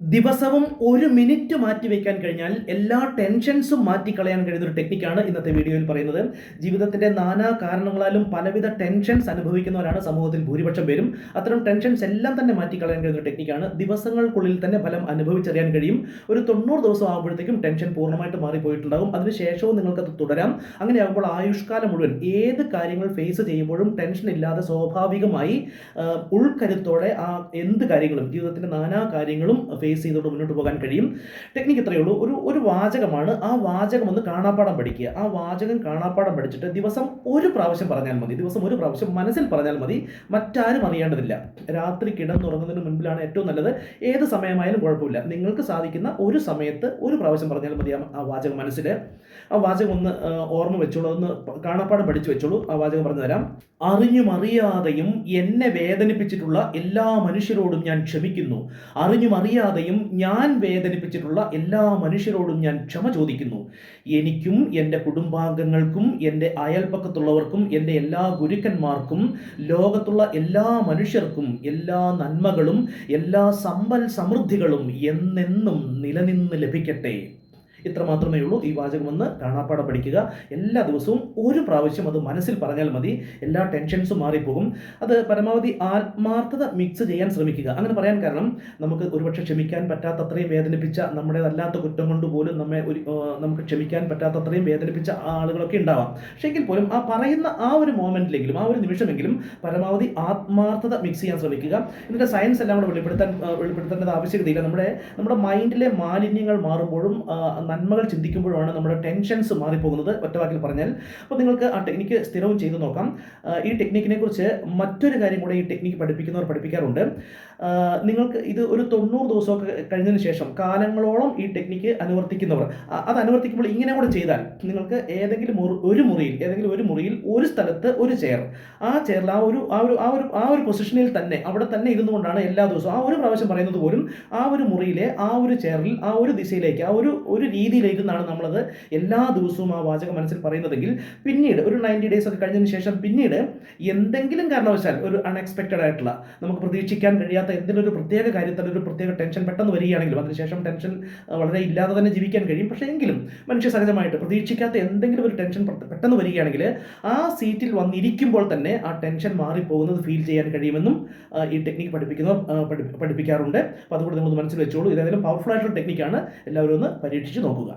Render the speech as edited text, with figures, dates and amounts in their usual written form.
ദിവസവും ഒരു മിനിറ്റ് മാറ്റി വയ്ക്കാൻ കഴിഞ്ഞാൽ എല്ലാ ടെൻഷൻസും മാറ്റിക്കളയാൻ കഴിയുന്ന ഒരു ടെക്നിക്കാണ് ഇന്നത്തെ വീഡിയോയിൽ പറയുന്നത്. ജീവിതത്തിന്റെ നാനാ കാരണങ്ങളാലും പലവിധ ടെൻഷൻസ് അനുഭവിക്കുന്നവരാണ് സമൂഹത്തിൽ ഭൂരിപക്ഷം പേരും. അത്തരം ടെൻഷൻസ് എല്ലാം തന്നെ മാറ്റിക്കളയാൻ കഴിയുന്ന ഒരു ടെക്നിക്കാണ്. ദിവസങ്ങൾക്കുള്ളിൽ തന്നെ ഫലം അനുഭവിച്ചറിയാൻ കഴിയും. ഒരു 90 ദിവസം ആകുമ്പോഴത്തേക്കും ടെൻഷൻ പൂർണ്ണമായിട്ട് മാറിപ്പോയിട്ടുണ്ടാകും. അതിനുശേഷവും നിങ്ങൾക്കത് തുടരാം. അങ്ങനെയാകുമ്പോൾ ആയുഷ്കാലം മുഴുവൻ ഏത് കാര്യങ്ങൾ ഫേസ് ചെയ്യുമ്പോഴും ടെൻഷൻ ഇല്ലാതെ സ്വാഭാവികമായി ഉൾക്കരുത്തോടെ എന്ത് കാര്യങ്ങളും ജീവിതത്തിന്റെ നാനാ കാര്യങ്ങളും ഫേസ് ചെയ്തുകൊണ്ട് മുന്നോട്ട് പോകാൻ കഴിയും. ടെക്നിക്ക് ഇത്രയേ ഉള്ളൂ. ഒരു വാചകമാണ്. ആ വാചകം ഒന്ന് കാണാപ്പാഠം പഠിക്കുക. ആ വാചകം കാണാപ്പാഠം പഠിച്ചിട്ട് ദിവസം ഒരു പ്രാവശ്യം പറഞ്ഞാൽ മതി. ദിവസം ഒരു പ്രാവശ്യം മനസ്സിൽ പറഞ്ഞാൽ മതി. മറ്റാരും അറിയേണ്ടതില്ല. രാത്രി കിടന്നുറങ്ങുന്നതിന് മുൻപിലാണ് ഏറ്റവും നല്ലത്. ഏത് സമയമായാലും കുഴപ്പമില്ല. നിങ്ങൾക്ക് സാധിക്കുന്ന ഒരു സമയത്ത് ഒരു പ്രാവശ്യം പറഞ്ഞാൽ മതി ആ വാചകം മനസ്സിൽ. ആ വാചകം ഒന്ന് ഓർമ്മ വെച്ചോളൂ. ഒന്ന് കാണാപ്പാഠം പഠിച്ചു വെച്ചോളൂ. ആ വാചകം പറഞ്ഞു തരാം. അറിഞ്ഞും അറിയാതെയും എന്നെ വേദനിപ്പിച്ചിട്ടുള്ള എല്ലാ മനുഷ്യരോടും ഞാൻ ക്ഷമിക്കുന്നു. അറിഞ്ഞും അറിയാതെയും ഞാൻ വേദനിപ്പിച്ചിട്ടുള്ള എല്ലാ മനുഷ്യരോടും ഞാൻ ക്ഷമ ചോദിക്കുന്നു. എനിക്കും എൻ്റെ കുടുംബാംഗങ്ങൾക്കും എൻ്റെ അയൽപ്പക്കത്തുള്ളവർക്കും എൻ്റെ എല്ലാ ഗുരുക്കന്മാർക്കും ലോകത്തുള്ള എല്ലാ മനുഷ്യർക്കും എല്ലാ നന്മകളും എല്ലാ സമ്പൽ സമൃദ്ധികളും എന്നെന്നും നിലനിന്ന് ലഭിക്കട്ടെ. ഇത്ര മാത്രമേ ഉള്ളൂ. ഈ വാചകം ഒന്ന് കാണാപ്പാഠം പഠിക്കുക. എല്ലാ ദിവസവും ഒരു പ്രാവശ്യം അത് മനസ്സിൽ പറഞ്ഞാൽ മതി. എല്ലാ ടെൻഷൻസും മാറിപ്പോകും. അത് പരമാവധി ആത്മാർത്ഥത മിക്സ് ചെയ്യാൻ ശ്രമിക്കുക. അങ്ങനെ പറയാൻ കാരണം നമുക്ക് ഒരുപക്ഷെ ക്ഷമിക്കാൻ പറ്റാത്തത്രയും വേദനിപ്പിച്ച നമ്മുടേതല്ലാത്ത കുറ്റം കൊണ്ട് പോലും നമുക്ക് ക്ഷമിക്കാൻ പറ്റാത്തത്രയും വേദനിപ്പിച്ച ആളുകളൊക്കെ ഉണ്ടാവാം. പക്ഷേ എങ്കിൽ പോലും ആ പറയുന്ന ആ ഒരു മോമെന്റിലെങ്കിലും ആ ഒരു നിമിഷമെങ്കിലും പരമാവധി ആത്മാർത്ഥത മിക്സ് ചെയ്യാൻ ശ്രമിക്കുക. എന്നിട്ട് സയൻസ് എല്ലാം കൂടെ വെളിപ്പെടുത്തേണ്ടത് ആവശ്യകതയില്ല. നമ്മുടെ മൈൻഡിലെ മാലിന്യങ്ങൾ മാറുമ്പോഴും നന്മകൾ ചിന്തിക്കുമ്പോഴാണ് നമ്മുടെ ടെൻഷൻസ് മാറിപ്പോകുന്നത്. ഒറ്റവാക്കിൽ പറഞ്ഞാൽ. അപ്പോൾ നിങ്ങൾക്ക് ആ ടെക്നിക്ക് സ്ഥിരവും ചെയ്തു നോക്കാം. ഈ ടെക്നിക്കിനെ കുറിച്ച് മറ്റൊരു കാര്യം കൂടെ ഈ ടെക്നിക്ക് പഠിപ്പിക്കുന്നവർ പഠിപ്പിക്കാറുണ്ട്. നിങ്ങൾക്ക് ഇത് ഒരു 90 ദിവസമൊക്കെ കഴിഞ്ഞതിന് ശേഷം കാലങ്ങളോളം ഈ ടെക്നിക്ക് അനുവർത്തിക്കുന്നവർ അത് അനുവർത്തിക്കുമ്പോൾ ഇങ്ങനെ കൂടെ ചെയ്താൽ നിങ്ങൾക്ക് ഏതെങ്കിലും ഒരു മുറിയിൽ ഒരു സ്ഥലത്ത് ഒരു ചെയർ, ആ ചെയറിൽ ആ ഒരു പൊസിഷനിൽ തന്നെ അവിടെ തന്നെ ഇരുന്നു കൊണ്ടാണ് എല്ലാ ദിവസവും ആ ഒരു പ്രാവശ്യം പറയുന്നത് പോലും ആ ഒരു മുറിയിലെ ആ ഒരു ചെയറിൽ ആ ഒരു ദിശയിലേക്ക് ആ ഒരു രീതിയിലിരുന്നാണ് നമ്മളത് എല്ലാ ദിവസവും ആ വാചകം മനസ്സിൽ പറയുന്നതെങ്കിൽ പിന്നീട് ഒരു 90 ഡേയ്സ് ഒക്കെ കഴിഞ്ഞതിന് ശേഷം പിന്നീട് എന്തെങ്കിലും കാരണവശാൽ ഒരു അൺഎക്സ്പെക്റ്റഡ് ആയിട്ടുള്ള നമുക്ക് പ്രതീക്ഷിക്കാൻ കഴിയാത്ത എന്തെങ്കിലും ഒരു പ്രത്യേക കാര്യത്തിൽ ഒരു പ്രത്യേക ടെൻഷൻ പെട്ടെന്ന് വരികയാണെങ്കിലും അതിനുശേഷം ടെൻഷൻ വളരെ ഇല്ലാതെ തന്നെ ജീവിക്കാൻ കഴിയും. പക്ഷേ എങ്കിലും മനുഷ്യ സഹജമായിട്ട് പ്രതീക്ഷിക്കാത്ത എന്തെങ്കിലും ഒരു ടെൻഷൻ പെട്ടെന്ന് വരികയാണെങ്കിൽ ആ സീറ്റിൽ വന്നിരിക്കുമ്പോൾ തന്നെ ആ ടെൻഷൻ മാറിപ്പോകുന്നത് ഫീൽ ചെയ്യാൻ കഴിയുമെന്നും ഈ ടെക്നിക്ക് പഠിപ്പിക്കാറുണ്ട്. അപ്പോൾ അതുകൊണ്ട് നിങ്ങൾ മനസ്സിൽ വെച്ചോളൂ. ഇതേതായാലും പവർഫുൾ ആയിട്ടുള്ള ടെക്നിക്കാണ്. എല്ലാവരും ഒന്ന് പരീക്ഷിച്ച് നോക്കുക.